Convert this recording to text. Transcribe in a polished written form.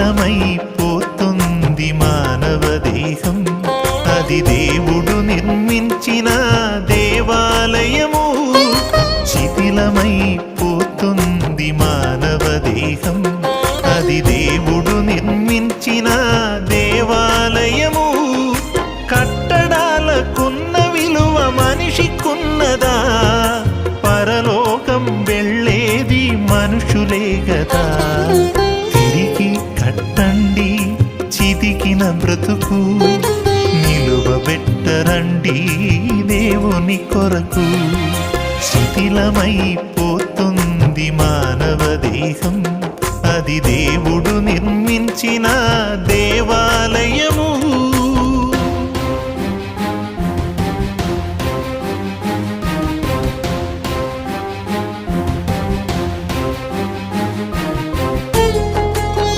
శిథిలమైపోతుంది మానవ దేహం, అది దేవుడు నిర్మించిన దేవాలయము. శిథిలమైపోతుంది మానవ దేహం, అది దేవుడు నిర్మించిన దేవాలయము. కట్టడాలకున్న విలువ మనిషికున్నదా? పరలోకం వెళ్ళేది మనుషులే గదా. తిరిగి కట్టండి చితికిన బ్రతుకు, నిలువబెట్టరండి దేవుని కొరకు. శిథిలమైపోతుంది మానవ దేహం, అది దేవుడు నిర్మించిన దేవాలయము.